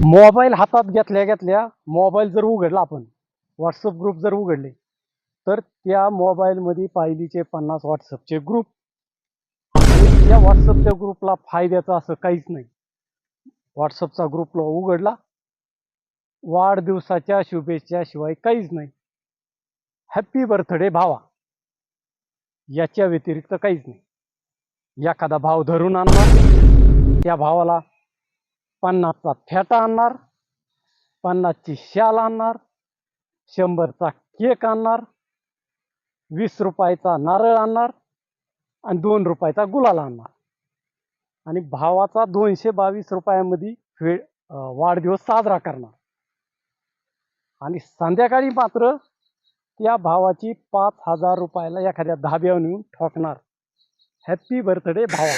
Mobile हातात घेतल्या घेतल्या मोबाईल जर उघडला आपण व्हॉट्सअप ग्रुप जर उघडले तर त्या मोबाईलमध्ये पाहिलीचे 50 व्हॉट्सअपचे ग्रुप आणि त्या व्हॉट्सअपच्या ग्रुपला फायद्याचं असं काहीच नाही. व्हॉट्सअपचा ग्रुपला उघडला, वाढदिवसाच्या शुभेच्छा शिवाय काहीच नाही. हॅप्पी बर्थडे भावा, याच्या व्यतिरिक्त काहीच नाही. एखादा भाव धरून आणणार, त्या भावाला 50चा फेटा आणणार, 50ची शाल आणणार, 100चा केक आणणार, 20 रुपयाचा नारळ आणणार आणि 2 रुपयाचा गुलाल आणणार आणि भावाचा 222 रुपयामध्ये वाढदिवस साजरा करणार. आणि संध्याकाळी मात्र त्या भावाची 5,000 रुपयाला एखाद्या धाब्यावर नेऊन ठोकणार. हॅप्पी बर्थडे भावा.